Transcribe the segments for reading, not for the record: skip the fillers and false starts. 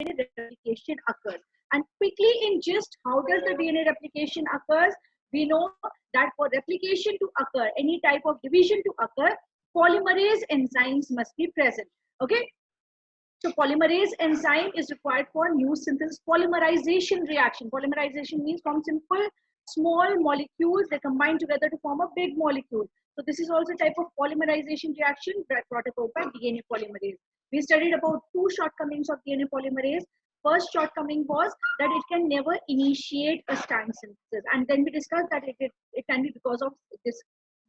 DNA replication occurs. And quickly, in just how does the DNA replication occurs, we know that for replication to occur, any type of division to occur, polymerase enzymes must be present. Okay, so polymerase enzyme is required for new synthesis polymerization reaction. Polymerization means from simple small molecules they combine together to form a big molecule. So this is also a type of polymerization reaction brought about by DNA polymerase. We studied about two shortcomings of DNA polymerase. First shortcoming was that it can never initiate a strand synthesis, and then we discussed that it can be because of this.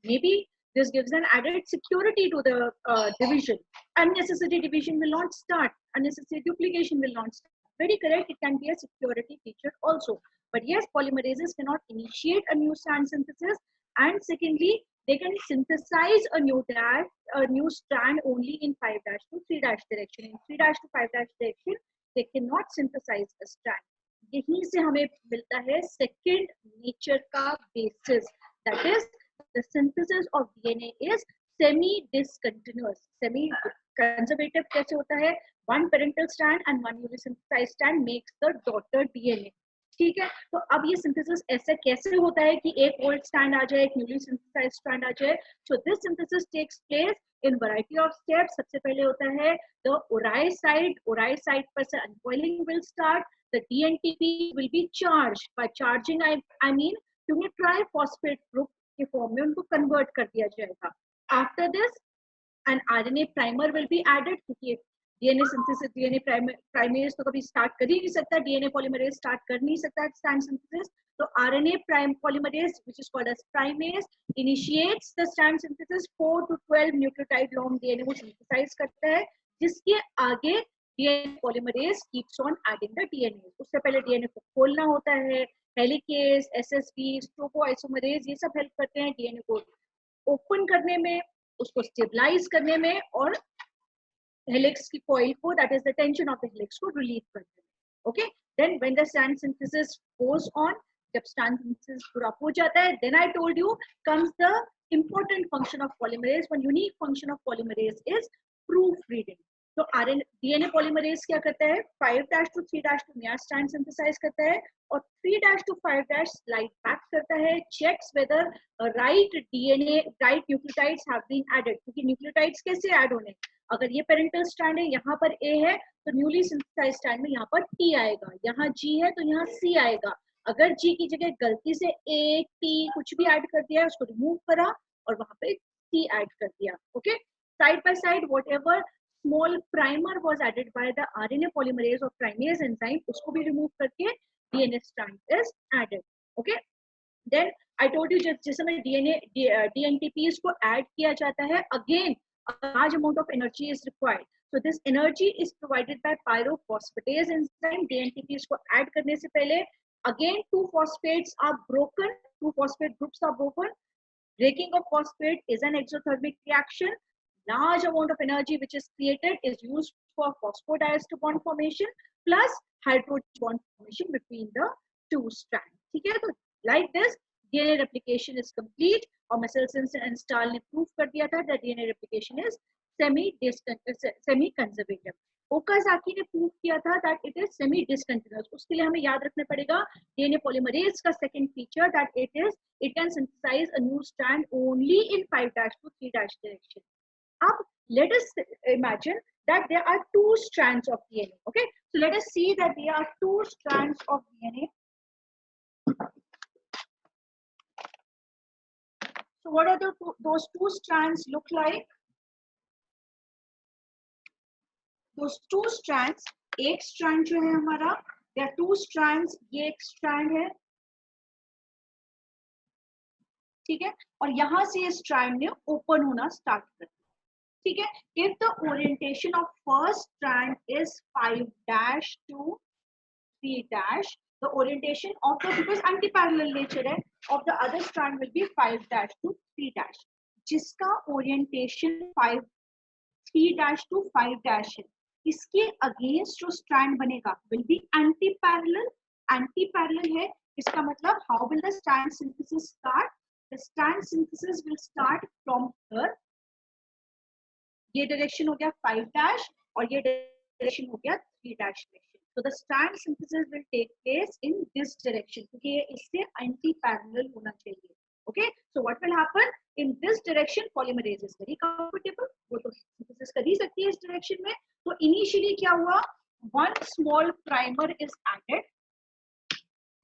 Maybe this gives an added security to the division. Unnecessary division will not start. Unnecessary duplication will not start. Very correct. It can be a security feature also. But yes, polymerases cannot initiate a new strand synthesis. And secondly, they can synthesize a new strand only in 5' to 3' direction. In 3' to 5' direction, they cannot synthesize a strand. यहीं से हमें मिलता है second nature का basis. That is, the synthesis of DNA is semi-discontinuous. Semi-conservative कैसे होता है? One parental strand and one newly synthesized strand makes the daughter DNA. ठीक है, तो अब ये सिंथेसिस ऐसे कैसे होता है कि एक ओल्ड स्ट्रैंड आ जाए, एक न्यूली सिंथेसाइज्ड स्ट्रैंड आ जाए? So this synthesis takes place in variety of steps. सबसे पहले होता है द ओराई साइड पर से uncoiling will start. The DNTP will be charge. By charging I mean क्योंकि ट्राइफॉस्फेट ग्रुप के फॉर्म में उनको कन्वर्ट कर दिया जाएगा. After this an RNA primer will be added, क्योंकि DNA synthesis, DNA primase तो कभी start कर ही नहीं सकता, DNA polymerase start कर नहीं सकता strand synthesis. तो RNA polymerase, which is called as primase, initiates the strand synthesis. 4 to 12 nucleotide long DNA वो synthesize करता है, जिसके आगे DNA polymerase keeps on adding the DNA. उससे पहले DNA को खोलना होता है. हेलिकेस, SSB, टोपोआइसोमरेज ये सब हेल्प करते हैं DNA को ओपन करने में, उसको स्टेबलाइज करने में और हेलिक्स की कॉइल को, that is the tension of the helix को रिलीव करने में. Okay, then when the strand synthesis goes on, जब स्ट्रैंड सिंथेसिस पूरा हो जाता है, then I told you comes the important function of polymerase. One unique function of polymerase is proof reading. तो DNA polymerase क्या करता है? 5' to 3' to नया स्ट्रैंड सिंथेसाइज करता है और 3' to 5' स्लाइड बैक करता है. Checks whether right nucleotides have been added. क्योंकि न्यूक्लियोटाइड्स कैसे ऐड होने? अगर ये पेरेंटल स्ट्रैंड है, यहाँ पर A है, तो न्यूली सिंथेसाइज स्ट्रैंड में यहाँ पर T आएगा. यहाँ G है तो यहाँ C आएगा. अगर G की जगह गलती से A, T कुछ भी ऐड कर दिया, उसको रिमूव करा और वहां पे C ऐड कर दिया. Okay, side by side whatever small primer was added by the RNA polymerase or primase enzyme, उसको भी remove करके DNA strand is added. Okay, then I told you जिस समय DNTPs को add किया जाता है, again a large amount of energy is required. So this energy is provided by pyrophosphatase enzyme. DNTPs को add करने से पहले again two phosphates are broken, two phosphate groups are broken. Breaking of phosphate is an exothermic reaction. Large amount of energy which is created is used for phosphodiester bond formation plus hydrogen bond formation between the two strands. ठीक है, तो like this DNA replication is complete. और Michelson and Stahl ने prove कर दिया था that DNA replication is semi-conservative. Okazaki ने prove किया था that it is semi-discontinuous. उसके लिए हमें याद रखना पड़ेगा DNA polymerase का second feature that it can synthesize a new strand only in 5' to 3' direction. Up, let us imagine that there are two strands of DNA. Okay, so let us see that there are two strands of DNA. So what are those two strands look like? Those two strands, एक strand जो है हमारा, there are two strands, ये एक strand है, ठीक है, और यहाँ से ये strand ने open होना start कर दिया. ठीक है, if the orientation of first strand is 5' to 3', the orientation of the, because anti-parallel nature है, of the other strand will be 5' to 3'. जिसका orientation 3' to 5' है, इसके against जो strand बनेगा will be anti-parallel. Anti-parallel है, इसका मतलब how will the strand synthesis start? The strand synthesis will start from here. ये डायरेक्शन हो गया 5' और ये डायरेक्शन हो गया 3' direction. So the strand synthesis will take place in this direction क्योंकि ये इससे anti parallel होना चाहिए. Okay, so what will happen in this direction? Polymerase is very comfortable. वो तो synthesis कर ही सकती है इस direction में. तो initially क्या हुआ? One small primer is added.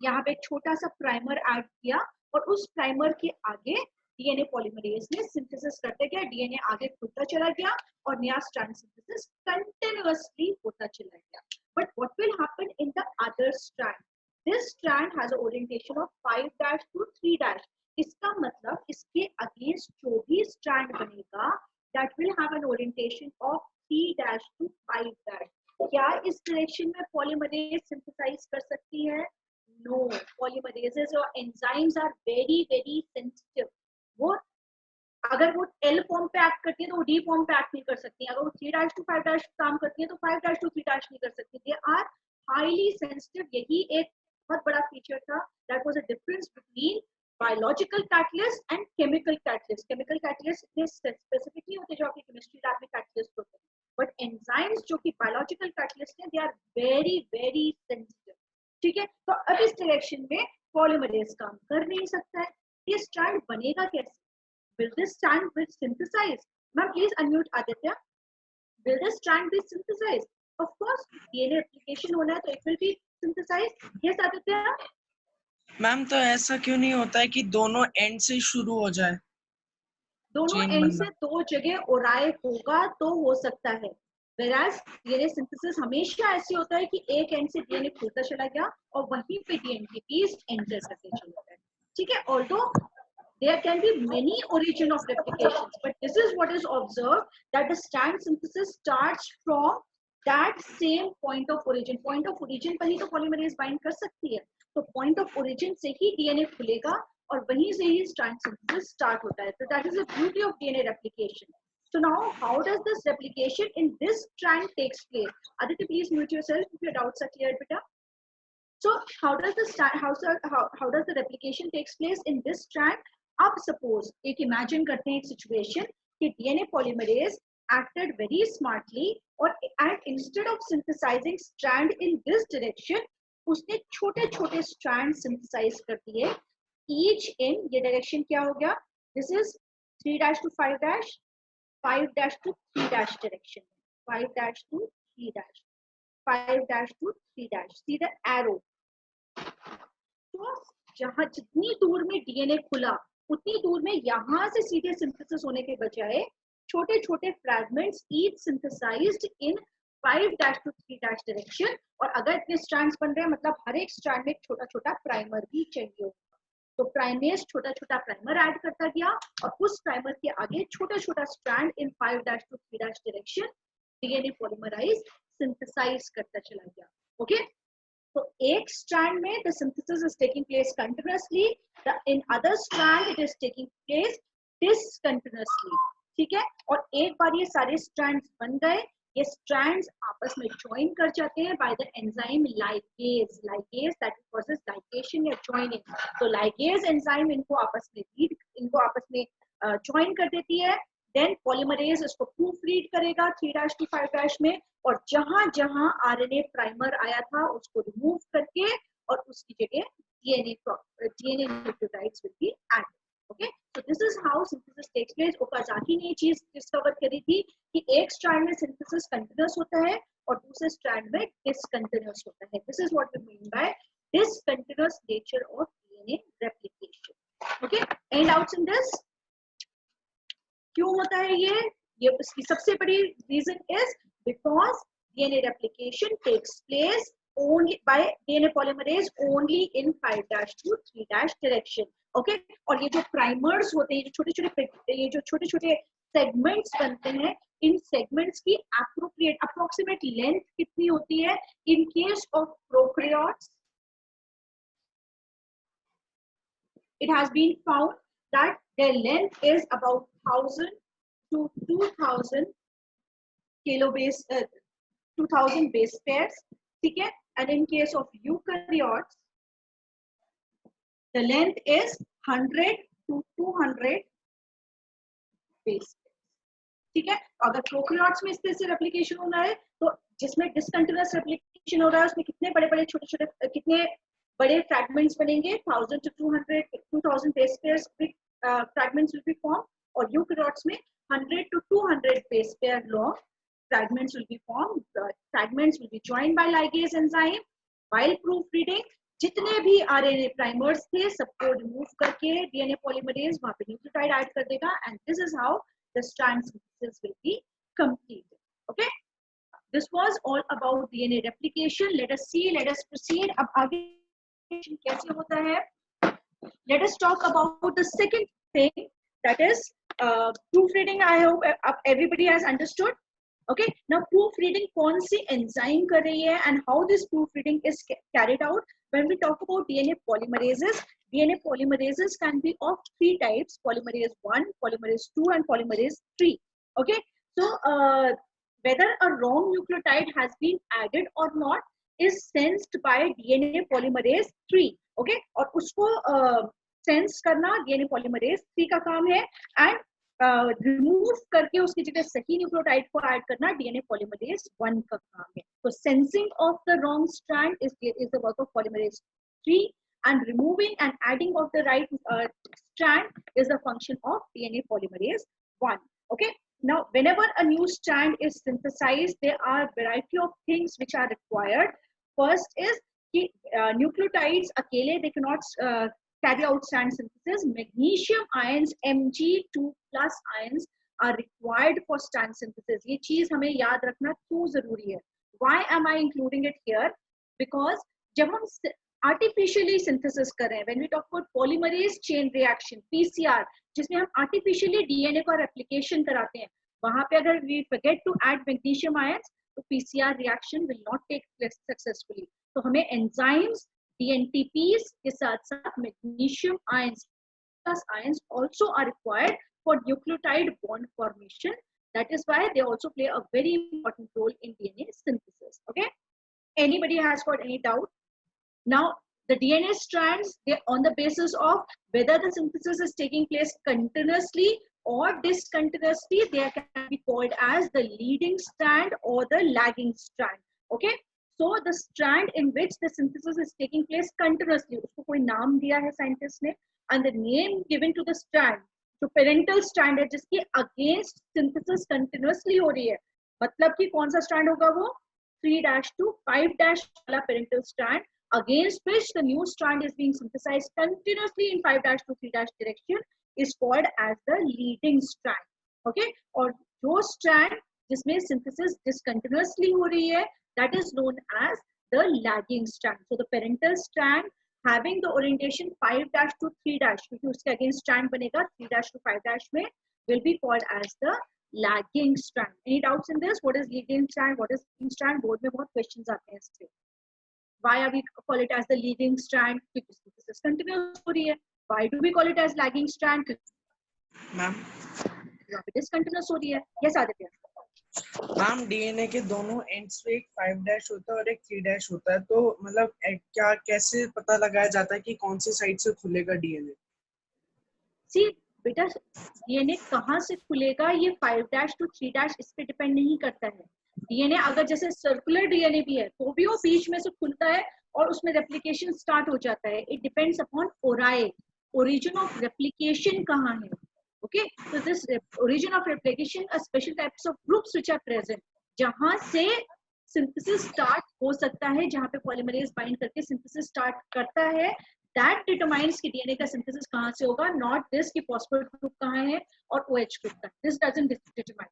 यहाँ पे एक छोटा सा प्राइमर ऐड किया और उस प्राइमर के आगे डीएनए पॉलीमरेज ने सिंथेसिस करते गया, डीएनए आगे खुलता चला गया और नया स्ट्रैंड सिंथेसिस कंटिन्यूअसली होता चला गया. But what will happen in the other strand? This strand has a orientation of 5' to 3'. इसका मतलब इसके अगेंस्ट जो भी स्ट्रैंड बनेगा that will have an orientation of 3' to 5'. क्या इस डायरेक्शन में पॉलीमरेज सिंथेसाइज कर सकती है? No, polymerases or enzymes are very sensitive. वो अगर वो L फॉर्म पे एक्ट करती है तो वो D फॉर्म पे एक्ट नहीं कर सकती. अगर वो 3' to 5' काम करती है तो 5' to 3' नहीं कर सकती. They are highly sensitive. यही एक बहुत बड़ा फीचर था. That was a difference between biological catalyst and chemical catalyst. Chemical catalyst इतने स्पेसिफिक नहीं होते जो आपकी केमिस्ट्री लैब में catalyst होते हैं. But enzymes जो कि biological catalyst हैं, they are very sensitive. ठीक है, तो अब इस डायरेक्शन में पॉलीमरेज काम कर नहीं सकता है. ये स्ट्रैंड बनेगा कैसे? Will this strand be synthesized? Ma'am, please unmute Aditya. Will this strand be synthesized? Of course, DNA replication होना है तो it will be synthesized. Yes, Aditya. Ma'am, तो ऐसा क्यों नहीं होता है कि दोनों एंड से शुरू हो जाए? दोनों एंड से दो जगह ओराए होगा तो हो सकता है. Whereas DNA synthesis हमेशा ऐसे होता है कि एक एंड से डीएनए खुलता चला गया और वहीं पे डीएनए एंटर करते चला गया. ठीक है, although there can be many origin of replications, but this is what is observed, that the strand synthesis starts from that same point of origin. Point of origin पर ही तो polymerase bind कर सकती है. तो point of origin से ही DNA खुलेगा और वहीं से ही strand synthesis start होता है. So that is the beauty of DNA replication. So now, how does this replication in this strand takes place? Aditya, please mute yourself if your doubts are clear, beta. So how does the replication takes place in this strand? अब suppose एक imagine करते हैं एक situation कि DNA polymerase acted very smartly और and instead of synthesizing strand in this direction, उसने छोटे-छोटे strand synthesize कर दिए. Each in ये direction क्या हो गया? This is 3' to 5', 5' to 3' direction. 5' to 3', 5' to 3'. See the arrow. तो जहां जितनी दूर में डीएनए खुला उतनी दूर में यहां से सीधे सिंथेसिस होने के बजाय छोटे छोटे fragments each synthesised in 5' to 3' direction. और अगर इतने स्ट्रैंड्स बन रहे हैं मतलब हर एक स्ट्रैंड में एक छोटा छोटा प्राइमर भी चाहिए होगा. तो प्राइमेज छोटा छोटा प्राइमर ऐड करता गया और उस प्राइमर के आगे छोटा छोटा strand in 5' to 3' direction DNA polymerase synthesise करता चला गया. ओके, तो एक स्ट्रैंड में the synthesis is taking place continuously, in other strand it is taking place discontinuously. ठीक है, और एक बार ये सारे स्ट्रैंड्स बन गए, ये स्ट्रैंड्स आपस में ज्वाइन कर जाते हैं by the enzyme ligase that causes ligation या joining. तो ligase enzyme इनको आपस में ज्वाइन कर देती है. Then polymerase इसको proof read करेगा 3' to 5' में और जहां जहां आरएनए प्राइमर आया था उसको रिमूव करके और उसकी जगह DNA nucleotides will be added. Okay, so this is how synthesis takes place. Okazaki ने ये चीज डिस्कवर करी थी कि एक स्ट्रैंड में सिंथेसिस कंटिन्यूअस होता है और दूसरे स्ट्रैंड में डिसकंटिन्यूअस होता है. This is what we mean by discontinuous nature of DNA replication. Okay, any doubts in this? क्यों होता है ये इसकी सबसे बड़ी reason is because DNA replication takes place only by DNA polymerase only in 5' to 3' direction. Okay, और ये जो प्राइमर्स होते हैं, ये जो छोटे छोटे सेगमेंट्स बनते हैं, इन सेगमेंट्स की अप्रोक्सीमेट लेंथ कितनी होती है? इन case of prokaryotes it has been found that their length is about 1000 to 2000 kilobase 2000 base pairs. ठीक है, and in case of eukaryotes the length is 100 to 200 base pairs. ठीक है। अगर प्रोकैरियोट्स में इस तरह से रेप्लिकेशन होना है तो जिसमें डिसकंटिन्यूअस रेप्लिकेशन हो रहा है उसमें कितने बड़े बड़े छोटे छोटे कितने बड़े फ्रैगमेंट्स बनेंगे, 1000 to 200 2000 base pairs fragments will be formed, और यूकैरियोट्स में 100 to 200 base pair long fragments will be formed. Fragments will be joined by ligase enzyme. While proofreading, जितने भी आरएनए प्राइमर्स थे सबको रिमूव करके डीएनए पॉलीमरेज वहां पे न्यूक्लियोटाइड ऐड कर देगा, and this is how the strand synthesis will be completed. Okay, this was all about DNA replication. Let us see, let us proceed. अब आगे कैसे होता है, let us talk about the second thing, that is proofreading. I hope everybody has understood. Okay, now proofreading कौन सी enzyme कर रही है and how this proofreading is carried out. When we talk about DNA polymerases can be of three types: polymerase 1, polymerase 2, and polymerase 3. Okay, so whether a wrong nucleotide has been added or not is sensed by DNA polymerase 3. Okay, और उसको sense करना DNA polymerase 3 का काम है, and remove करके उसकी जगह सही न्यूक्लियोटाइड को ऐड करना DNA polymerase 1 का काम है. तो sensing of the wrong strand is the work of polymerase 3, and removing and adding of the right strand is the function of DNA polymerase 1. Okay, now whenever a new strand is synthesized, there are a variety of things which are required. First is nucleotides akele they cannot carry out strand synthesis. Magnesium ions, Mg2 plus ions are required for strand synthesis. ये चीज हमें याद रखना क्यों जरूरी है. Why am I including it here? Because जब हम आर्टिफिशियली सिंथेसिस कर रहे हैं, when we talk about polymerase chain reaction PCR, जिसमें हम आर्टिफिशियली डीएनए का रेप्लिकेशन कराते हैं, वहां पे अगर we forget to add magnesium ions तो PCR reaction will not take place successfully. तो हमें एंजाइम्स डीएनटीपीस के साथ साथ magnesium ions plus ions also are required for nucleotide bond formation. That is why they also play a very important role in DNA synthesis. Okay, anybody has got any doubt? Now the DNA strands, they on the basis of whether the synthesis is taking place continuously or discontinuously, they can be called as the leading strand or the lagging strand. Okay, so the strand in which the synthesis is taking place continuously, usko koi naam diya hai scientist ne, and the name given to the strand जो parental strand है जिसकी against synthesis continuously हो रही है, मतलब कि कौन सा स्ट्रैंड होगा वो 3' to 5' वाला parental strand, against which the new strand is being synthesized continuously in 5' to 3' direction is called as the leading strand. Okay, और जो strand जिसमें synthesis discontinuously हो रही है, that is known as the lagging strand. So the parental strand having the orientation 5' to 3', क्योंकि उसके against strand बनेगा 3' to 5' में, will be called as the lagging strand. Any doubts in this? What is leading strand? What is leading strand? Board में बहुत questions आते हैं इससे. Why are we call it as the leading strand? Because this is continuous हो रही है. Why do we call it as lagging strand? Ma'am discontinuous हो रही है. Yes, Aditya. मैम डीएनए के दोनों एंड्स पे एक 5' होता है और एक 3' होता है, तो मतलब क्या कैसे पता लगाया जाता है कि कौन सी साइड से खुलेगा डीएनए? See बेटा, डीएनए कहाँ से खुलेगा ये 5' to 3' इस पे डिपेंड नहीं करता है. डीएनए अगर जैसे सर्कुलर डीएनए भी है तो भी वो बीच में से खुलता है और उसमें रेप्लिकेशन स्टार्ट हो जाता है. It depends upon ori, origin of replication कहाँ है. Okay, so this origin of replication are special types of groups which are present, जहाँ से synthesis start हो सकता है, जहाँ पे polymerase bind करके synthesis start करता है, that determines कि DNA का synthesis कहाँ से होगा, not this कि phosphate group कहाँ है और OH group का. This doesn't determine.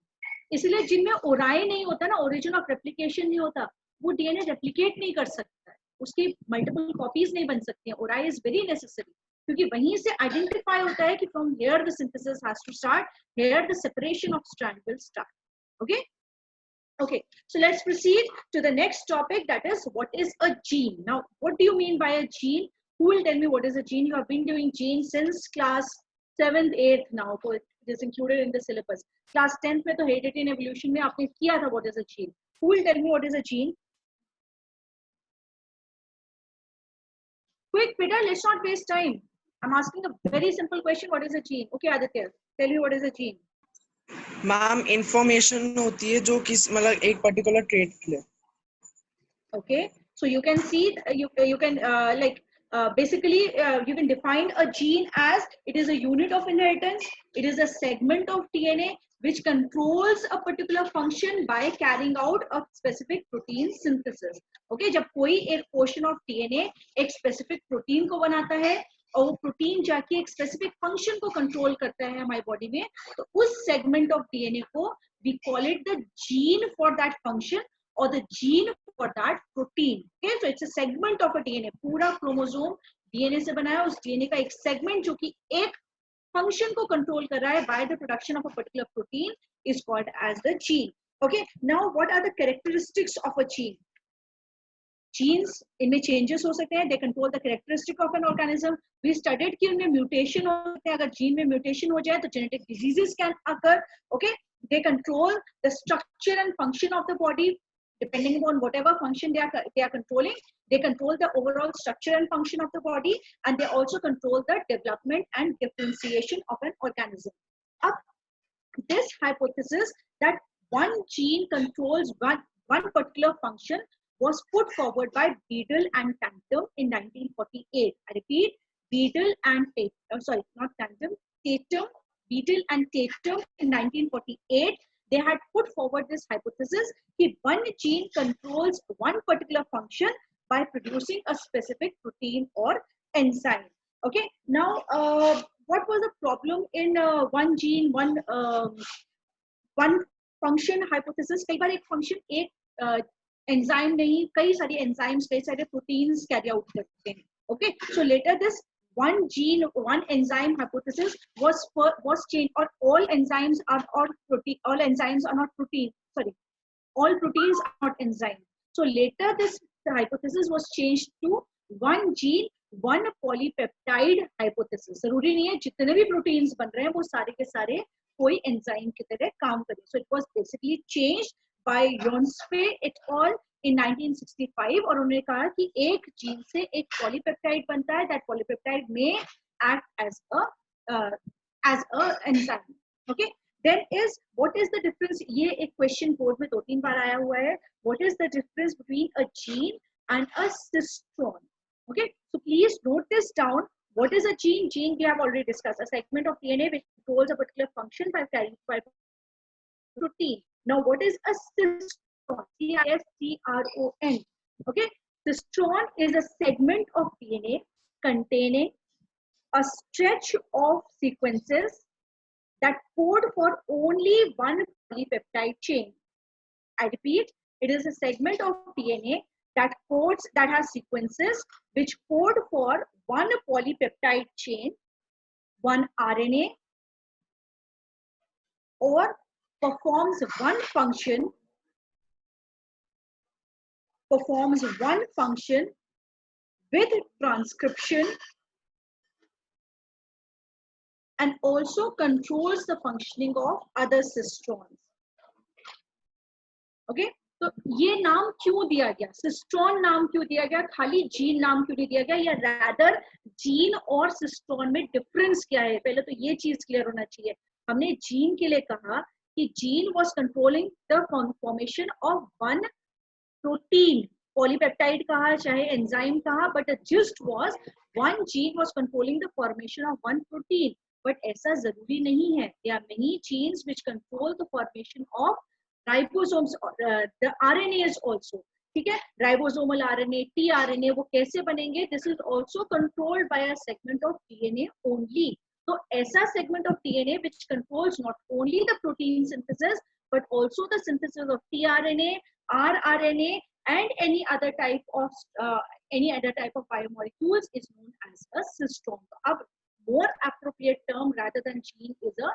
इसलिए जिनमें ओराई नहीं होता ना, origin of replication नहीं होता, वो DNA replicate नहीं कर सकता है, उसकी multiple copies नहीं बन सकती हैं. ओराई is very necessary. क्योंकि वहीं से आइडेंटिफाई होता है कि from here the synthesis has to start, here the separation of strand will start. Okay okay, so let's proceed to the next topic, that is what is a gene. Now what do you mean by a gene? Who will tell me what is a gene? You have been doing gene since class 7th 8th now, so it is included in the syllabus. Class 10th में तो heredity and evolution में आपने किया था what is a gene. Who will tell me what is a gene? Quick, Peter, let's not waste time. I'm asking a very simple question. What is a gene? Okay, Aditya, tell me what is a gene. Ma'am information होती है जो किस मतलब एक particular trait के लिए। Okay, so you can see you can basically you can define a gene as it is a unit of inheritance. It is a segment of DNA which controls a particular function by carrying out a specific protein synthesis. Okay, जब कोई एक portion of DNA एक specific protein को बनाता है और वो protein जाके एक स्पेसिफिक फंक्शन को कंट्रोल करता है हमारी बॉडी में, तो उस सेगमेंट ऑफ डीएनए को we call it the gene for that function or the gene for that protein. Okay, so it's a segment of a DNA. पूरा क्रोमोसोम डीएनए से बना है, उस डीएनए का एक सेगमेंट जो कि एक फंक्शन को कंट्रोल कर रहा है by the production of a particular protein is called as the gene. Okay, now what are the characteristics of a gene? Genes इनमें changes हो सकते हैं, they control the characteristic of an organism. We studied कि उनमें mutation हो सकते हैं, अगर gene में mutation हो जाए तो genetic diseases can occur. Okay, they control the structure and function of the body. Depending upon whatever function they are controlling, they control the overall structure and function of the body, and they also control the development and differentiation of an organism. Up this hypothesis that one gene controls one particular function was put forward by Beadle and Tatum in 1948. I repeat, Beadle and Tatum, Beadle and Tatum in 1948. They had put forward this hypothesis that one gene controls one particular function by producing a specific protein or enzyme. Okay, now what was the problem in one gene, one function hypothesis? कई बार एक function एक enzyme नहीं, कई सारी enzymes, कई सारे proteins carry out करते हैं. Okay, so later this one gene, one enzyme hypothesis was changed, or all enzymes are all enzymes are not protein. Sorry, all proteins are not enzymes. So later this hypothesis was changed to one gene, one polypeptide hypothesis. जरूरी नहीं है जितने भी proteins बन रहे हैं वो सारे के सारे कोई enzyme की तरह काम करें. So it was basically changed by Yonsfei et al. In 1965 और उन्होंने कहा कि एक जीन से एक पॉलीपेप्टाइड बनता है, that polypeptide may act as a enzyme. Okay, then is what is the difference? ये एक question board में 2-3 बार आया हुआ है. What is the difference between a gene and a cistron? Okay, so please note this down. What is a gene? Gene we have already discussed, a segment of DNA which controls a particular function by carrying protein. Now what is a cistron? C-I-S-T-R-O-N. Okay, cistron is a segment of DNA containing a stretch of sequences that code for only one polypeptide chain. I repeat, it is a segment of DNA that has sequences which code for one polypeptide chain, one RNA, or performs one function with transcription and also controls the functioning of other cistrons. Okay, तो ये नाम क्यों दिया गया, cistron नाम क्यों दिया गया, खाली जीन नाम क्यों नहीं दिया गया, या रैदर जीन और सिस्ट्रॉन में डिफरेंस क्या है? पहले तो ये चीज क्लियर होना चाहिए. हमने जीन के लिए कहा कि gene was controlling the formation of one protein, polypeptide कहा चाहे एंजाइम कहा, but the gist was one gene was controlling the formation of one protein. बट ऐसा जरूरी नहीं है. There are many genes which control the formation of ribosomes, the RNAs also. ठीक है, राइबोसोमल आरएनए, टीआरएनए, वो कैसे बनेंगे? This is also controlled by a segment of DNA only. तो ऐसा segment of DNA which controls not only the protein synthesis but also the synthesis of tRNA, rRNA, and any other type of biomolecules is known as a cistron. अब more appropriate term rather than gene is a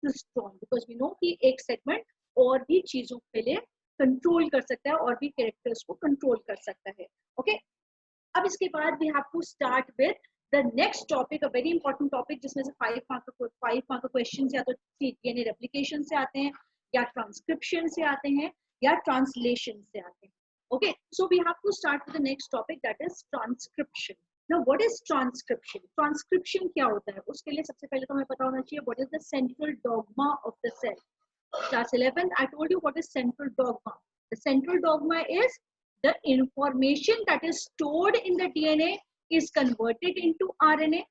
cistron, because we know कि एक segment और भी चीजों के लिए control कर सकता है और भी कैरेक्टर्स को कंट्रोल कर सकता है. ओके, अब इसके बाद we have to start with the next topic, a very important topic, जिसमें से 5 मार्क क्वेश्चन या तो डीएनए रेप्लिकेशन से आते हैं, या ट्रांसक्रिप्शन से आते हैं, या ट्रांसलेशन से आते हैं. Okay, so we have to start with the next topic, that is transcription. Now what is transcription? Transcription क्या होता है? उसके लिए सबसे पहले तो हमें पता होना चाहिए what is the central dogma of the cell. Class 11th, I told you what is central dogma. The central dogma is the information that is stored in the DNA is converted into RNA.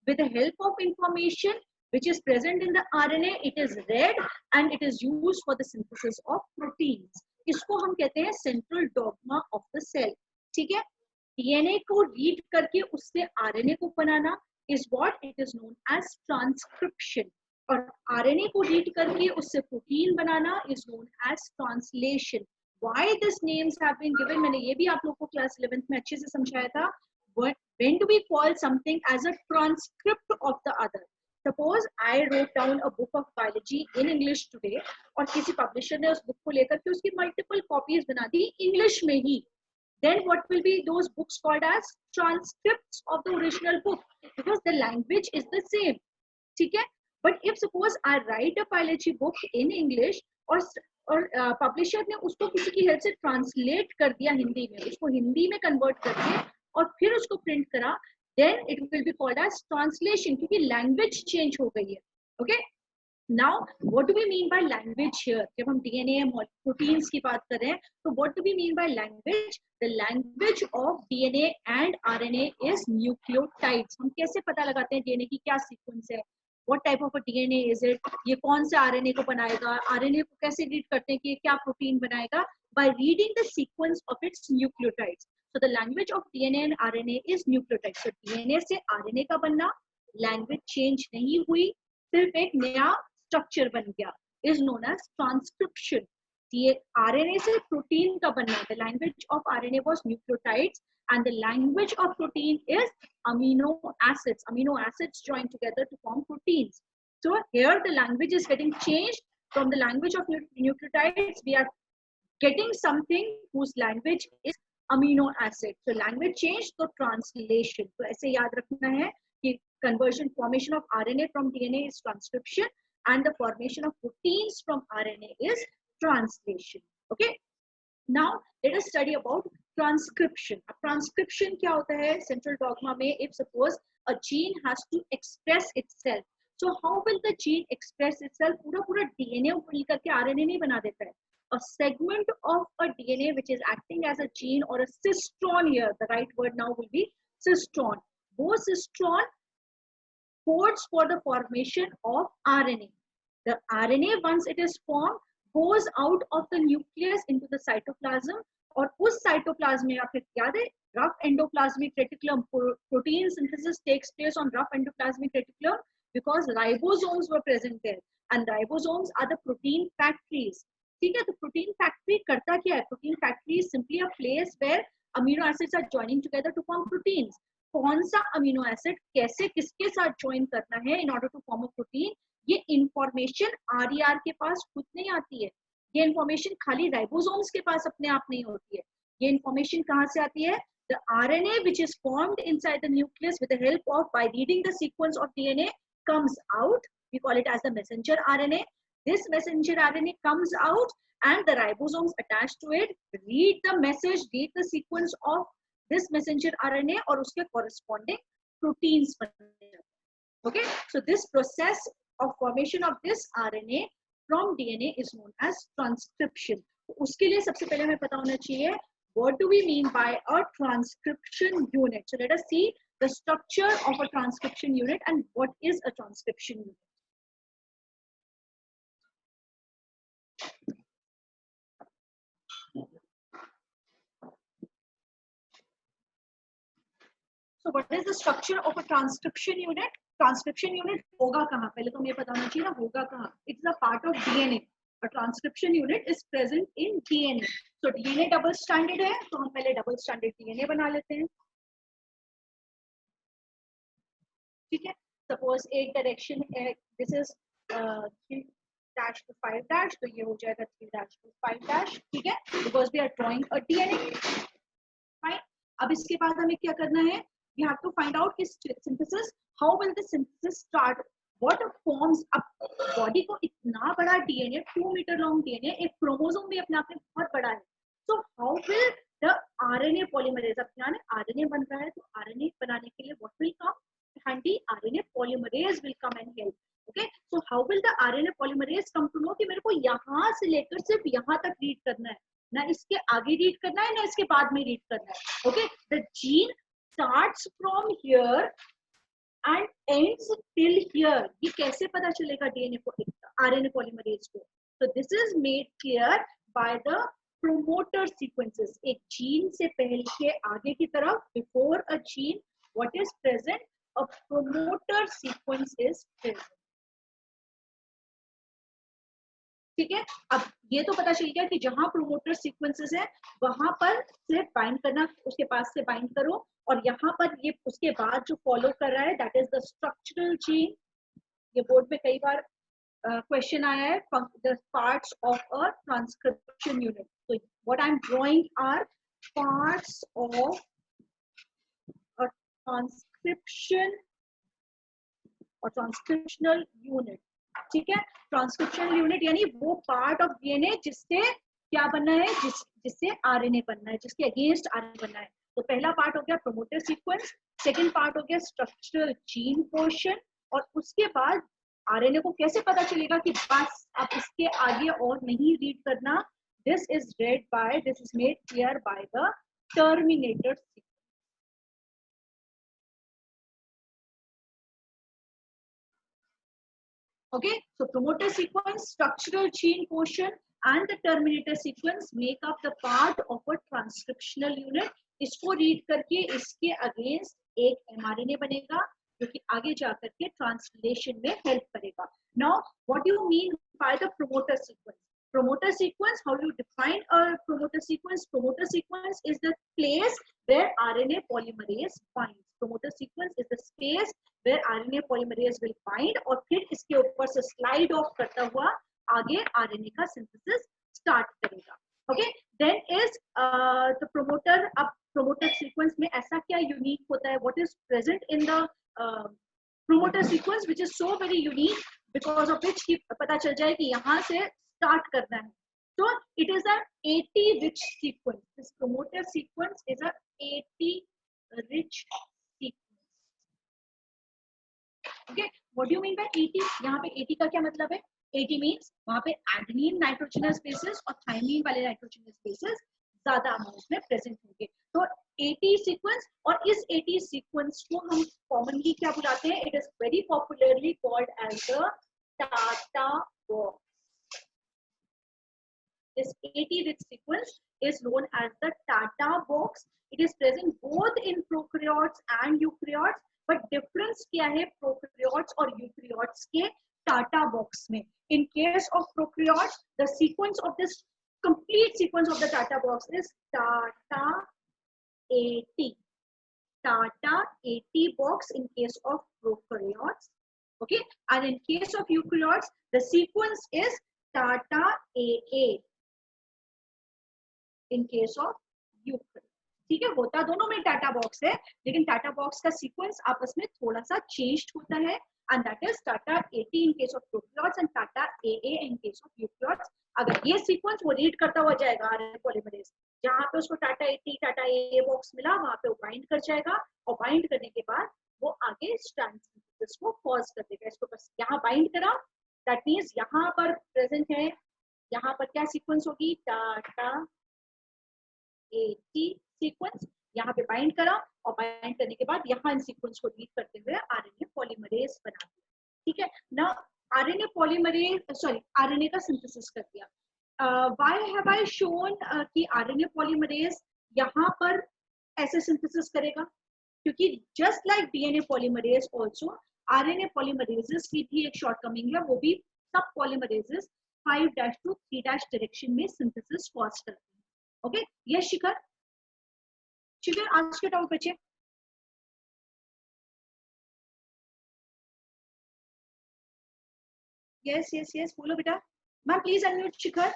With the help of information which is present in the RNA, it is read and it is used for the synthesis of proteins. इसको हम कहते हैं central dogma of the cell. ठीक है? DNA को read करके उससे RNA को बनाना is what it is known as transcription. और RNA को रीड करके उससे protein banana is known as translation. Why these names have been given? मैंने ये भी आप लोगों को क्लास 11th में अच्छे से समझाया था. When do we call something as a transcript of the other? Suppose I wrote down a book of biology in English today और किसी पब्लिशर ने उस बुक को लेकर के उसकी मल्टीपल कॉपीज बना दी इंग्लिश में ही. Then what will be those books called as transcripts of the original book because the language is the same. ठीक है? But if suppose I write a biology book in English और publisher ने उसको किसी की help से translate कर दिया हिंदी में, उसको हिंदी में कन्वर्ट करके और फिर उसको प्रिंट करा, then it will be called as translation क्योंकि लैंग्वेज चेंज हो गई है. Okay? Now, what do we mean by language here? जब हम DNA proteins की बात कर रहे हैं, तो what do we mean by language? The language of DNA and RNA is nucleotides. हम कैसे पता लगाते हैं DNA की क्या सीक्वेंस है? What type of a DNA is it? ये कौन से RNA को बनाएगा? RNA को कैसे रीड करते हैं कि क्या प्रोटीन बनाएगा? By reading the sequence of its nucleotides. So the language of DNA and RNA is nucleotides. So DNA से RNA का बनना, language change नहीं हुई, सिर्फ एक नया स्ट्रक्चर बन गया, is known as transcription. ये RNA से प्रोटीन का बनना, the language of RNA was nucleotides and the language of protein is amino acids. Amino acids join together to form proteins. So here the language is getting changed from the language of nucleotides. We are getting something whose language is amino acid. So language change, so translation. So ऐसे याद रखना है कि conversion, formation of RNA from DNA is transcription and the formation of proteins from RNA is translation. Okay. Now let us study about transcription. Transcription क्या होता है? Central dogma में, if suppose a gene has to express itself, so how will the gene express itself? पूरा DNA मिलकर के RNA नहीं बना देता है. A segment of a DNA which is acting as a gene or a cistron here, the right word now will be cistron. वो cistron codes for the formation of RNA. The RNA, once it is formed, goes out of the nucleus into the cytoplasm और उस cytoplasm में आपको याद है rough endoplasmic reticulum, protein synthesis takes place on rough endoplasmic reticulum because ribosomes were present there and ribosomes are the protein factories. ठीक है, तो protein factory करता क्या है? Protein factory is simply a place where amino acids are joining together to form proteins. कौन सा amino acid कैसे किसके साथ join करना है in order to form a protein, ये इंफॉर्मेशन RER के पास खुद नहीं आती है. ये इंफॉर्मेशन खाली राइबोसोम्स के पास अपने आप नहीं होती है. ये इंफॉर्मेशन कहाँ से आती है? The RNA which is formed inside the nucleus with the help of by reading the sequence of DNA comes out. We call it as the messenger RNA. This messenger RNA comes out and the ribosomes attached to it read the message, read the sequence of this messenger RNA और उसके corresponding proteins बनते हैं. Okay, so this process of formation of this RNA from DNA is known as transcription. उसके लिए सबसे पहले हमें पता होना चाहिए what do we mean by a transcription unit. So let us see the structure of a transcription unit and what is a transcription unit. So what is the structure of a transcription unit? Transcription unit होगा कहाँ? पहले तो मुझे पता होना चाहिए ना होगा कहाँ. It's a part of DNA. A transcription unit is present in DNA. So DNA double stranded है, तो हम पहले double stranded DNA बना लेते हैं. ठीक है? Suppose एक direction है, this is 3' to 5', तो ये हो जाएगा 3' to 5'. ठीक है? Because we are drawing a DNA. Fine. अब इसके बाद हमें क्या करना है? We have to find out his synthesis. How will the synthesis start? What forms up body को इतना बड़ा DNA, 2 meter long DNA, एक क्रोमोसोम भी अपने आप में बहुत बड़ा है. So how will the RNA polymerase? अब ध्यान है RNA बन रहा है तो RNA बनाने के लिए what will come handy? RNA polymerase will come and help. Okay. So how will the RNA polymerase come to know कि मेरे को यहाँ से लेकर सिर्फ यहाँ तक रीड करना है, ना इसके आगे रीड करना है ना इसके बाद में रीड करना है. Okay, the gene starts from here and ends till here. ये कैसे पता चलेगा DNA को, RNA polymerase को? So this is made clear by the promoter sequences. एक gene से पहले के आगे की तरफ, before a gene, what is present? A promoter sequence is present. ठीक है, अब ये तो पता चल गया कि जहां प्रोमोटर सीक्वेंसेस है वहां पर सिर्फ बाइंड करना, उसके पास से बाइंड करो, और यहाँ पर ये उसके बाद जो फॉलो कर रहा है that is the structural gene. ये बोर्ड में कई बार क्वेश्चन आया है, the parts of a transcription unit. तो what I am drawing are parts of a transcription और ट्रांसक्रिप्शनल यूनिट. ठीक है, ट्रांसक्रिप्शनल यूनिट यानी वो पार्ट ऑफ डीएनए जिससे क्या बनना है, जिससे आरएनए बनना है, जिसके अगेंस्ट आरएनए बनना है. तो पहला पार्ट हो गया प्रोमोटर सीक्वेंस, सेकंड पार्ट हो गया स्ट्रक्चरल जीन पोर्शन, और उसके बाद आरएनए को कैसे पता चलेगा कि बस अब इसके आगे और नहीं रीड करना. This is made clear by the terminator sequence. Okay, so promoter sequence, structural gene portion and the terminator sequence make up the part of a transcriptional unit. इसको रीड करके इसके अगेंस्ट एक mRNA बनेगा जो कि आगे जाकर के ट्रांसलेशन में हेल्प करेगा. Now, what do you mean by the promoter sequence? Promoter sequence, how you define a promoter sequence? Promoter sequence is the place where RNA polymerase binds. Promoter sequence is the space where RNA polymerase will bind और फिर इसके ऊपर से slide of करता हुआ आगे RNA का synthesis start करेगा. Okay, then is the promoter. अब promoter sequence में ऐसा क्या यूनिक होता है? What is present in the promoter sequence which is so very unique because of which पता चल जाए कि यहाँ से स्टार्ट करना है. So it is a AT rich sequence. This promoter sequence is a AT rich sequence. Okay, what do you mean by AT? यहाँ पे AT का क्या मतलब है? AT means वहाँ पे एडेनिन नाइट्रोजनस बेसिस और थाइमीन वाले नाइट्रोजनस बेसिस ज्यादा अमाउंट में प्रेजेंट होंगे. तो AT सीक्वेंस, और इस AT सीक्वेंस को हम कॉमनली क्या बुलाते हैं? It is very popularly called as the TATA box. This AT-rich sequence is known as the Tata box. It is present both in prokaryotes and eukaryotes, but difference क्या है prokaryotes और eukaryotes के Tata box में? In case of prokaryotes, the sequence of this complete sequence of the Tata box is Tata AT. Tata AT box in case of prokaryotes. Okay, and in case of eukaryotes, the sequence is Tata AA. In case of eukaryote. ठीक है, होता दोनों में TATA box है, लेकिन TATA box का sequence आपस में थोड़ा सा चेंज्ड होता है, and that is Tata AT in case of prokaryotes and Tata AA in case of eukaryotes. अगर ये सीक्वेंस वो रीड करता हुआ जाएगा RNA पॉलीमरेज, जहां पे उसको Tata AT Tata AA box मिला वहां पे वो बाइंड कर जाएगा, और बाइंड करने के बाद वो आगे स्ट्रैंड सिंथेसिस को पॉज कर देगा. इसको बस यहाँ बाइंड करा, दैट मींस यहाँ पर प्रेजेंट है, यहाँ पर क्या सीक्वेंस होगी? Tata AT sequence. यहाँ पे बाइंड करा और बाइंड करने के बाद यहाँ इन सीक्वेंस को रीड करते हुए RNA पॉलीमरेज बना दिया. ठीक है ना, RNA पॉलीमरेज RNA का सिंथेसिस कर दिया. व्हाई हैव आई शोन कि RNA पॉलीमरेज यहाँ पर ऐसे सिंथेसिस करेगा? क्योंकि just like DNA polymerase also RNA polymerases की भी एक शॉर्टकमिंग है, वो भी सब पॉलीमरेजेस 5' to 3' डायरेक्शन में सिंथेसिस कॉज करते हैं. ओके, यस शिखर, शिखर आज के डाउट बचे? यस यस यस बोलो बेटा. Ma'am please unmute Shikhar.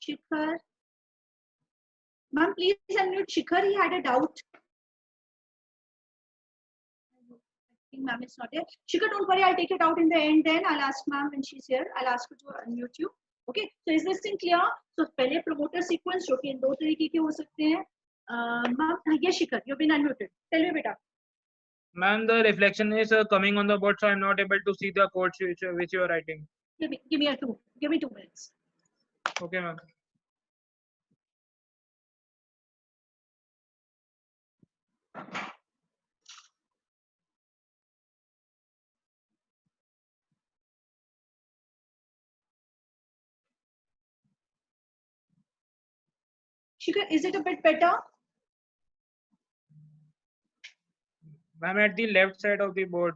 Shikhar ma'am please unmute Shikhar. He had a doubt. Ma'am is not here. Shikhar, don't worry, I'll take it out in the end. Then I'll ask ma'am when she's here. I'll ask her to unmute you. Okay. So is this thing clear? So पहले promoter sequence जो कि इन दो तरीके के हो सकते हैं. Ma'am, yes Shikhar, you've been unmuted. Tell me बेटा. Ma'am, the reflection is coming on the board, so I'm not able to see the codes which you are writing. Give me 2 minutes. Okay, ma'am. Shikha, is it a bit better? Ma'am, at the left side of the board,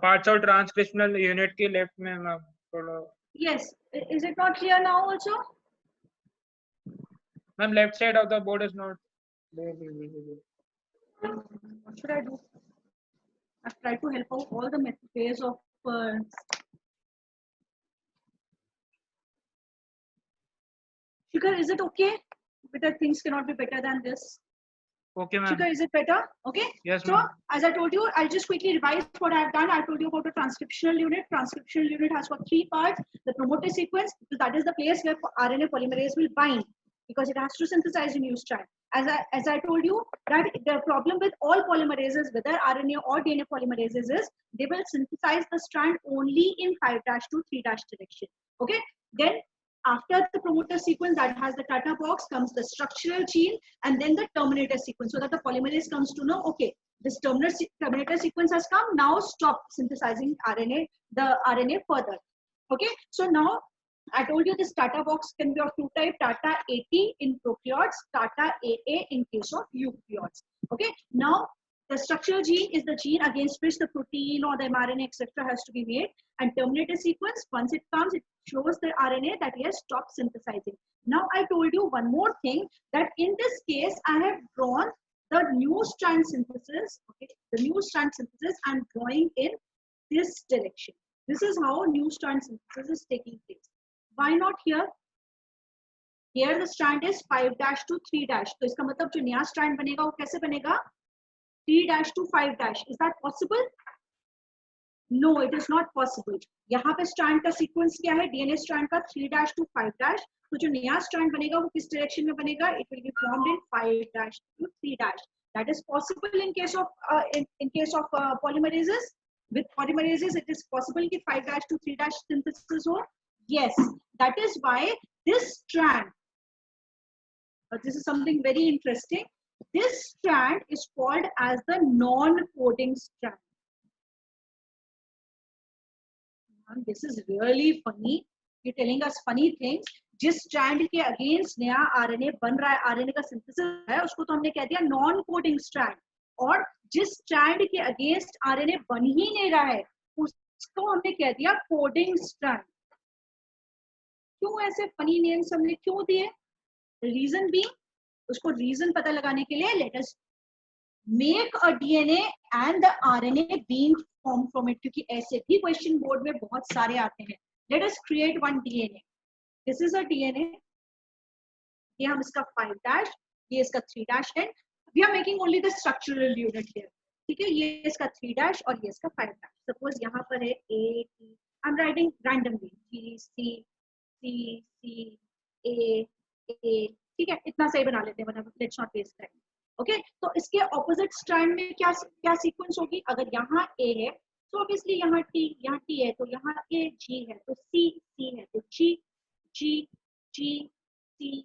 parts of transcriptional unit के left में ma'am थोड़ा. Yes. Is it not clear now also? Ma'am, left side of the board is not. What should I do? I've tried to help out all the ways of. Shikha, is it okay? Better things cannot be better than this. Okay, ma'am. Shikha, is it better? Okay. Yes, So, ma'am. as I told you, I'll just quickly revise what I've done. I told you about the transcriptional unit. Transcriptional unit has got 3 parts. The promoter sequence, because that is the place where RNA polymerase will bind, because it has to synthesize a new strand. As I told you, that the problem with all polymerases, whether RNA or DNA polymerases, is they will synthesize the strand only in 5' to 3' direction. Okay. Then after the promoter sequence that has the Tata box comes the structural gene and then the terminator sequence, so that the polymerase comes to know, okay, this terminator sequence has come, now stop synthesizing the RNA further. Okay, so now I told you this Tata box can be of 2 types, Tata AT in prokaryotes, Tata AA in case of eukaryotes. Okay, now the structural gene is the gene against which the protein or the mRNA etc. has to be made, and terminator sequence, once it comes, it shows the RNA that it has stopped synthesizing. Now I told you one more thing, that in this case I have drawn the new strand synthesis. Okay, the new strand synthesis I'm drawing in this direction. This is how new strand synthesis is taking place. Why not here? Here the strand is 5' to 3'. तो इसका मतलब जो नया strand बनेगा वो कैसे बनेगा? 3' to 5'. Is that possible? No, it is not possible. यहाँ पे strand का sequence क्या है? DNA strand का 3' to 5'. तो जो नया strand बनेगा वो किस direction में बनेगा? It will be formed in 5' to 3'. That is possible in case of polymerases. With polymerases, it is possible कि 5' to 3' synthesis हो. Yes, that is why this strand. This is something very interesting. This strand is called as the non-coding strand. This is really funny. You're telling us funny things. जिस strand के against नया RNA बन रहा है, RNA का synthesis है, उसको तो हमने कह दिया non-coding strand. और जिस strand के against RNA बन ही नहीं रहा है, उसको हमने कह दिया coding strand. क्यों ऐसे funny names हमने क्यों दिए? Reason being, उसको reason पता लगाने के लिए let us make a DNA and the RNA being formed from it, क्योंकि ऐसे भी question board में बहुत सारे आते हैं. Let us create one DNA. This is a DNA. ये हम इसका 5', ये इसका 3' है. We are making only the structural unit here. ठीक है, ये इसका 3' और ये इसका 5'. Suppose यहाँ पर है A, T. I'm writing randomly. G, C, C, C, A, A. ठीक है, इतना सही बना लेते हैं, let's not waste time. Okay, तो इसके ऑपोजिट स्ट्रैंड में क्या सीक्वेंस होगी? अगर यहाँ A है तो ऑब्वियसली यहाँ T है, तो यहाँ A G है, तो C है, तो G G G C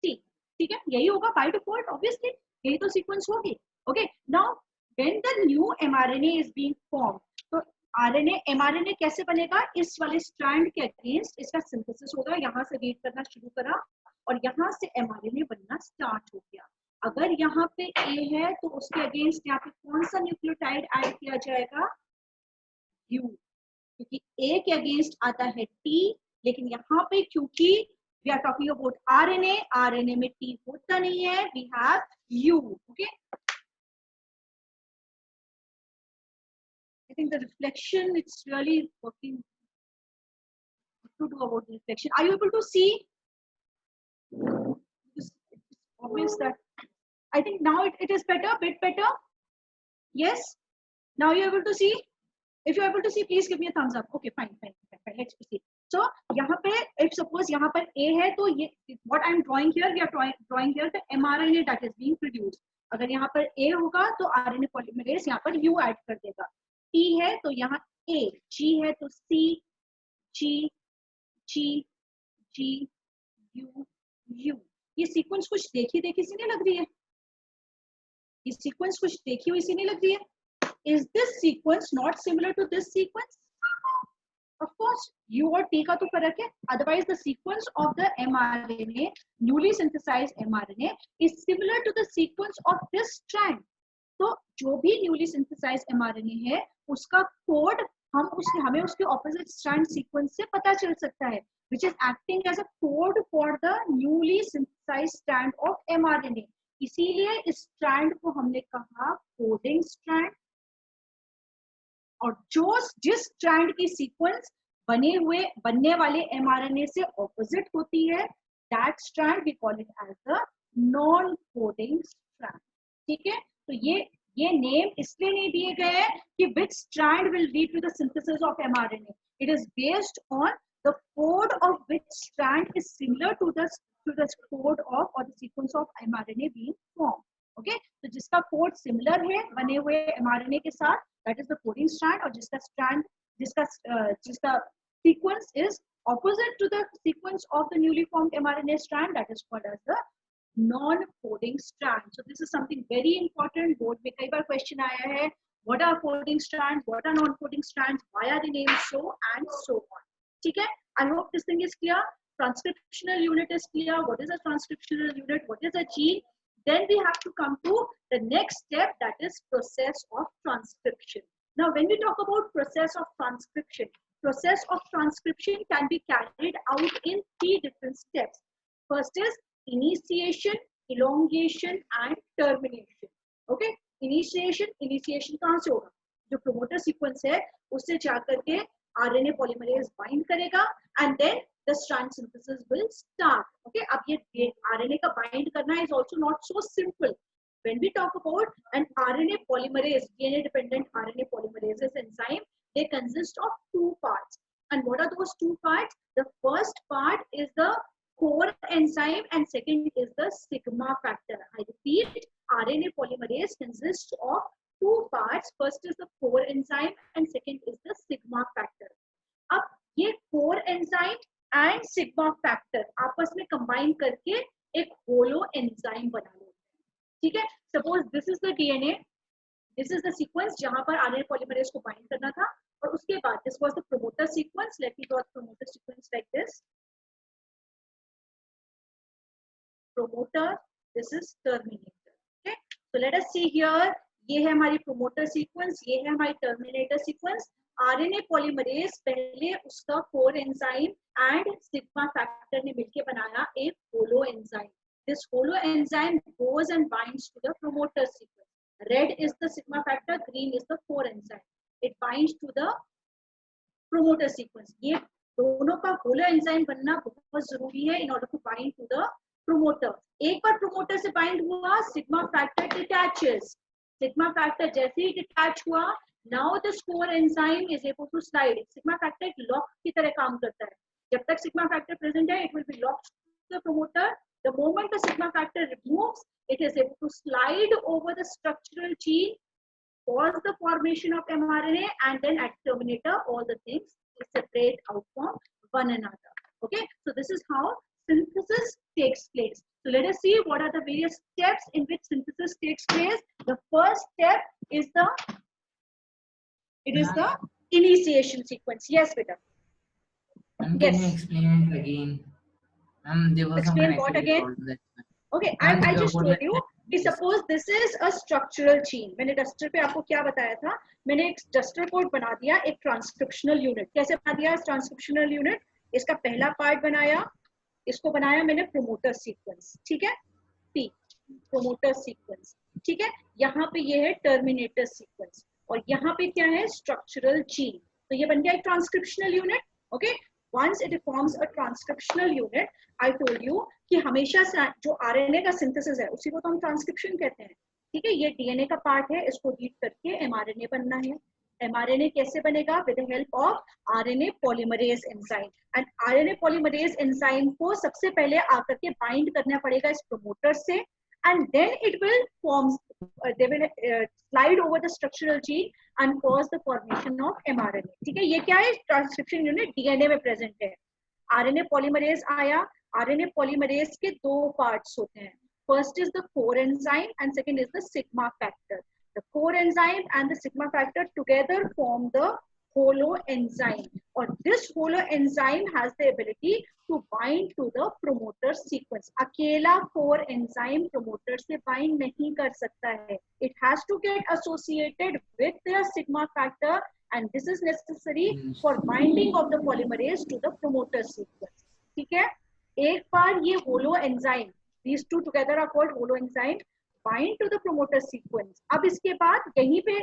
T. ठीक है, यही होगा बाय डिफॉल्ट, ऑब्वियसली यही तो सीक्वेंस होगी. Okay, now when the new mRNA is being form, तो mRNA कैसे बनेगा? इस वाले स्ट्रैंड के अगेंस्ट इसका सिंथेसिस होगा. यहाँ से रीड करना शुरू करा और यहाँ से mRNA बनना स्टार्ट हो गया. अगर यहाँ पे A है तो उसके अगेंस्ट यहाँ पे कौन सा न्यूक्लियोटाइड ऐड किया जाएगा? U, क्योंकि A के अगेंस्ट आता है T, लेकिन यहाँ पे क्योंकि we are talking about RNA में T होता नहीं है, we have U. Okay, I think the reflection, it's really working. What to do about the reflection? Are you able to see? It's obvious that I think now it is better, bit better. Yes, now you're able to see. If you're able to see, please give me a thumbs up. Okay, fine. Let's proceed. So यहाँ पे, if suppose यहाँ पर A है, तो ये what I'm drawing here, we are drawing here the mRNA that is being produced. अगर यहाँ पर A होगा तो RNA पॉलीमरेज यहाँ पर U ऐड कर देगा, T है तो यहाँ A, G है तो C, G, G, G, U, U। ये सीक्वेंस कुछ देखी सी नहीं लग रही है? ये सीक्वेंस कुछ देखी हुई सी नहीं लग रही है? Is this sequence not similar to this sequence? Of course, U और T का तो फर्क है. Otherwise, the sequence of the mRNA, newly synthesized mRNA, is similar to the sequence of this strand. तो जो भी newly synthesized mRNA है, उसका कोड हमें उसके opposite strand sequence से पता चल सकता है, which is acting as a code for the newly synthesized strand of mRNA. इसीलिए इस strand को हमने कहा coding strand. और जिस स्ट्रैंड की सीक्वेंस बनने वाले mRNA से ऑपोजिट होती है, that strand we call it as the non coding strand. ठीक है, तो ये नेम इसलिए नहीं दिए गए हैं कि which strand will lead to the synthesis of mRNA. It is based on the code of which strand is similar to the code of or the sequence of mRNA being formed. Okay, तो जिसका code similar है बने हुए mRNA के साथ, that is the coding strand, और जिसका sequence is opposite to the sequence of the newly formed mRNA strand, that is called as the non coding strand. So this is something very important. Board में कई बार question आया है, what are coding strands, what are non coding strands, why are the names so and so on. ठीक है, I hope this thing is clear. Transcriptional unit is clear. What is a transcriptional unit? What is a gene? Then we have to come to the next step, that is process of transcription. Now, when we talk about process of transcription can be carried out in 3 different steps. First is initiation, elongation and termination. Okay, initiation कहाँ से होगा? जो promoter sequence है उससे जाकर के RNA polymerase bind करेगा and then the strand synthesis will start. Okay, अब ये RNA का bind करना is also not so simple. When we talk about an RNA polymerase, DNA dependent RNA polymerase enzyme, they consist of 2 parts. And what are those 2 parts? The first part is the core enzyme and second is the sigma factor. I repeat, RNA polymerase consists of 2 parts. First is the core enzyme and second is the sigma factor. अब ये core enzyme and sigma factor आपस में combine करके एक holo enzyme बना लेते हैं. ठीक है, suppose this is the DNA, this is the sequence जहां पर आरएनए पॉलीमरेज को बाइंड करना था, और उसके बाद this was the promoter sequence. Let me draw the promoter sequence like this. Promoter, this is terminator. Okay, so let us see here, ये है हमारी प्रोमोटर सीक्वेंस, ये है हमारी टर्मिनेटर सीक्वेंस. आरएनए पॉलीमरेज पहले उसका core enzyme and sigma factor ने मिलकर बनाया एक holo enzyme. This holo enzyme goes and binds to the promoter sequence. Red is the sigma factor, green is the core enzyme. It binds to the promoter sequence. ये दोनों का holo enzyme बनना बहुत जरूरी है in order to bind to the promoter. एक बार promoter से बाइंड हुआ, sigma factor detaches. Sigma factor जैसे ही डिटैच हुआ, now this core enzyme is able to slide. sigma factor एक lock की तरह काम करता है. जब तक sigma factor present है, it will be locked to the promoter. The moment the sigma factor removes, it is able to slide over the structural gene, cause the formation of mRNA, and then at terminator all the things separate out from one another. Okay, so this is how synthesis takes place. So let us see what are the various steps in which synthesis takes place. The first step is the initiation sequence. Yes, beta. Can you explain it again? There was explain what again? Okay, I just told you कि suppose this is a structural gene. मैंने duster पे आपको क्या बताया था? मैंने एक duster code बना दिया, एक ट्रांसक्रिप्शनल यूनिट. कैसे बना दिया ट्रांसक्रिप्शनल यूनिट? इसका पहला पार्ट बनाया, इसको बनाया मैंने प्रोमोटर सीक्वेंस. ठीक है, T प्रोमोटर सीक्वेंस. ठीक है, यहाँ पे ये है टर्मिनेटर सीक्वेंस, और यहाँ पे क्या है स्ट्रक्चरल जीन. तो ये बन गया एक transcriptional unit. Okay, once it forms a transcriptional unit, I told you कि हमेशा जो आरएनए का सिंथेसिस है उसी को तो हम ट्रांसक्रिप्शन कहते हैं. ठीक है, ये डीएनए का पार्ट है, इसको रीड करके एमआरएनए बनना है. एमआरएनए कैसे बनेगा? With the help of RNA polymerase enzyme. And RNA polymerase enzyme को सबसे पहले आकर के बाइंड करना पड़ेगा इस प्रोमोटर से, and then it will form, they will slide over the structural gene and cause the formation of mRNA. ठीक है, ये क्या है, ट्रांसक्रिप्शन यूनिट डीएनए में प्रेजेंट है. आरएनए पॉलीमरेज आया. आरएनए पॉलीमरेज के दो पार्ट्स होते हैं. First is the core enzyme and second is the sigma factor. The core enzyme and the sigma factor together form the holoenzyme, or this holoenzyme has the ability to bind to the promoter sequence. अकेला core enzyme promoter से bind नहीं कर सकता है. It has to get associated with the sigma factor, and this is necessary for binding of the polymerase to the promoter sequence. ठीक है, एक बार ये holoenzyme, these two together are called holoenzyme, bind to the promoter sequence. अब इसके बाद यहीं पे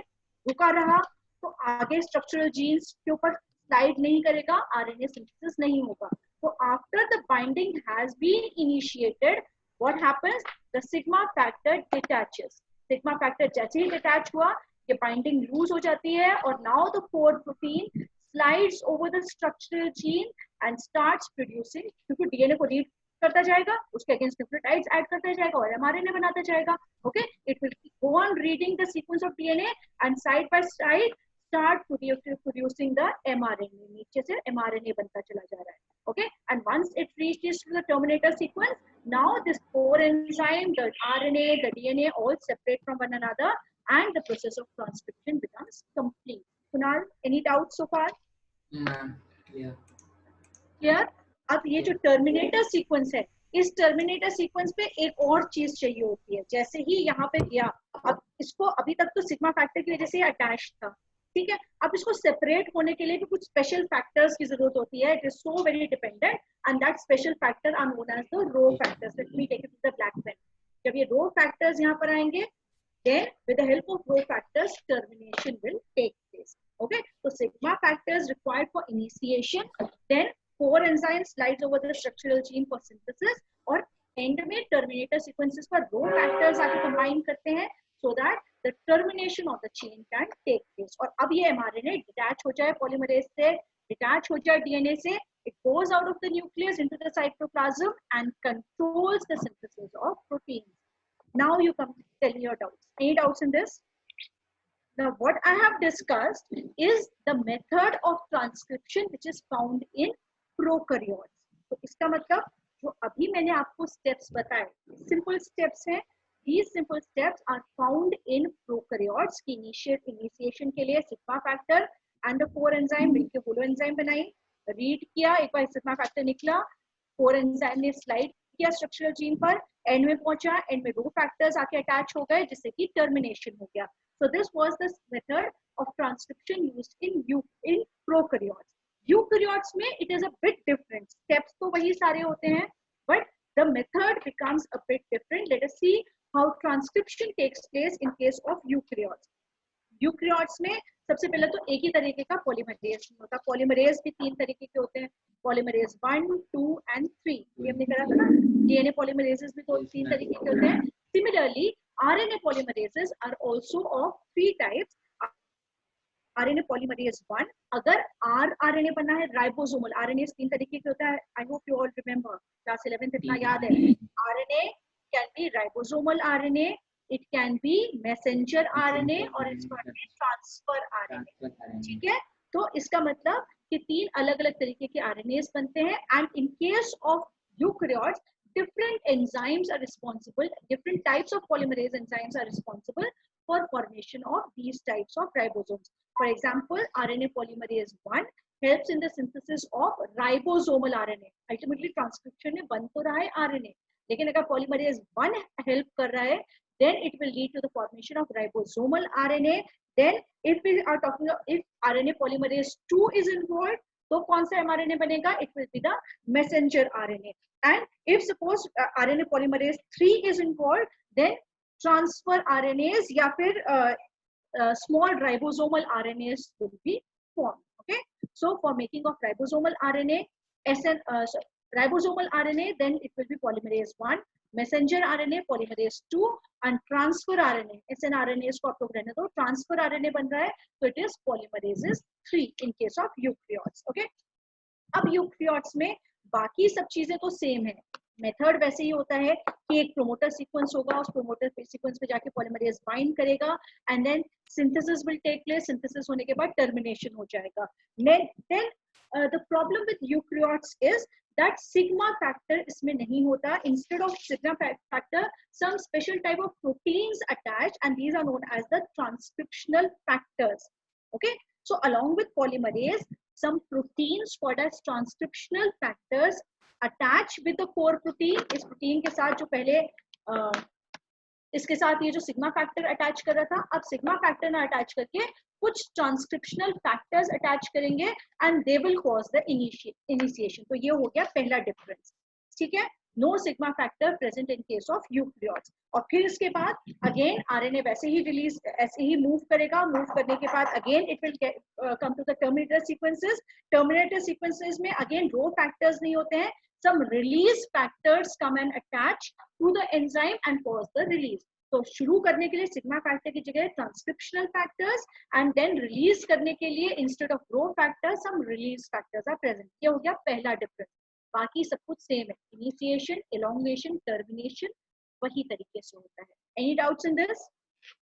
रुका रहा तो आगे स्ट्रक्चरल जीन्स के ऊपर स्लाइड नहीं करेगा, आरएनए सिंथेसिस नहीं होगा. तो after the binding has been initiated, what happens, the sigma factor detaches. Sigma factor जैसे ही डिटैच हुआ, ये बाइंडिंग लूज हो जाती है और now the core protein slides over the structural gene and starts producing, क्योंकि डीएनए को रीड करता जाएगा, उसके अगेंस्ट न्यूक्लियोटाइड्स ऐड करता जाएगा और एमआरएनए बनाता जाएगा. Okay, it will go on reading the sequence of DNA and side by side start producing the mRNA. नीचे से एमआरएनए बनता चला जा रहा है. Okay, and once it reaches to the terminator sequence, now this core enzyme, the RNA, the DNA all separate from one another and the process of transcription becomes complete. Kunal, any doubts so far? Clear? अब ये जो terminator sequence है, इस terminator sequence पे एक और चीज चाहिए होती है. जैसे ही यहाँ पे गया, अब इसको अभी तक तो सिग्मा फैक्टर की वजह से अटैच था, ठीक है, अब इसको सेपरेट होने के लिए भी कुछ स्पेशल फैक्टर्स की जरूरत होती है. It is so very dependent and that special factor are known as the rho factors. Let me take it to the black pen. जब ये रो फैक्टर्स यहाँ पर आएंगे, then with the help of row factors termination will take place. Okay, so sigma factors required for initiation, then core enzyme slides over the structural gene for synthesis, और end में terminator sequences पर row factors आके combine करते हैं so that the termination of the chain can take place. और अब ये mRNA detach हो जाए polymerase से, detach हो जाए DNA से, it goes out of the nucleus into the cytoplasm and controls the synthesis of proteins. Now you come tell me your doubts. Any doubts in this? Now what I have discussed is the method of transcription which is found in prokaryotes. तो इसका मतलब जो अभी मैंने आपको steps बताए, simple steps हैं. These simple steps are found in prokaryotes. की initiation के लिए sigma factor and the core enzyme मिलके holoenzyme बनाई, read किया, एक बार sigma factor निकला, core enzyme ने slide किया स्ट्रक्चरल जीन पर, एंड में पहुंचा, एंड में रो फैक्टर्स आके अटैच हो गए जिससे कि टर्मिनेशन हो गया. So this was the method of transcription used in prokaryotes. Eukaryotes में it is a bit different. Steps तो वही सारे होते हैं, but the method becomes a bit different. Let us see how transcription takes place in case of eukaryotes. Eukaryotes में सबसे पहले तो एक ही तरीके का पॉलीमरेज होता है. पॉलीमरेज भी तीन तरीके के होते हैं, पॉलीमरेज 1, 2 एंड 3. ये हमने करा था ना. डीएनए पॉलीमरेजेस भी तो तीन तरीके के होते हैं. Similarly RNA polymerases are also of 3 types. RNA polymerase 1, अगर आरएनए बनना है राइबोसोमल. आरएनए तीन तरीके के होता है. I hope you all remember, class 11th इतना याद है. RNA can be ribosomal RNA, it can be messenger RNA और it's got be transfer RNA. ठीक है, तो इसका मतलब कि तीन अलग अलग तरीके के RNAs बनते हैं. and in case of eukaryotes, different enzymes are responsible, different types of polymerase enzymes are responsible for formation of these types of ribosomes. For example, RNA polymerase 1 helps in the synthesis of ribosomal RNA. Ultimately transcription में बन तो रहा है RNA, लेकिन अगर polymerase 1 help कर रहा है, then it will lead to the formation of ribosomal RNA. Then if we are talking of, if RNA polymerase 2 is involved, तो कौन सा mRNA बनेगा? It will be the messenger RNA. And if suppose RNA polymerase 3 is involved, then transfer RNAs या फिर small ribosomal RNAs will be formed. Okay, so for making of ribosomal RNA, ribosomal RNA, then it will be polymerase 1, messenger RNA polymerase 2 and transfer RNA. snRNA को आप लोग रहने दो, transfer RNA बन रहा है, so it is polymerases 3 in case of eukaryotes. Okay, अब eukaryotes में बाकी सब चीजें तो सेम है. मेथड वैसे ही होता है कि एक प्रोमोटर सीक्वेंस होगा, उस प्रोमोटर सीक्वेंस पे जाके पॉलीमरेज बाइंड करेगा and then synthesis will take place, synthesis होने के बाद टर्मिनेशन हो जाएगा. Then the problem with eukaryotes is that sigma factor इसमें नहीं होता. Instead of sigma factor, some special type of proteins attached, and these are known as the transcriptional factors. Okay, so along with polymerase, some proteins called as transcriptional factors attach with the core protein. इस protein के साथ जो पहले इसके साथ ये जो sigma factor attach कर रहा था, अब सिग्मा फैक्टर ना अटैच करके कुछ ट्रांसक्रिप्शनल फैक्टर्स अटैच करेंगे and they will cause the initiation. तो ये हो गया पहला डिफरेंस. ठीक है, no sigma factor present in case of eukaryotes. और फिर इसके बाद अगेन आरएनए वैसे ही रिलीज, ऐसे ही मूव करेगा. मूव करने के बाद again it will come to the terminator sequences. Terminator sequences में अगेन रो फैक्टर्स नहीं होते हैं. Some release factors come and attach to the enzyme and cause the release. तो शुरू करने के लिए सिग्मा फैक्टर की जगह transcriptional factors and then release करने के लिए instead of grow factors some release factors are present. ये हो गया पहला डिफरेंस. बाकी सब कुछ सेम है. इनिशिएशन, एलोंगेशन, टर्मिनेशन वही तरीके से होता है. Any doubts in this?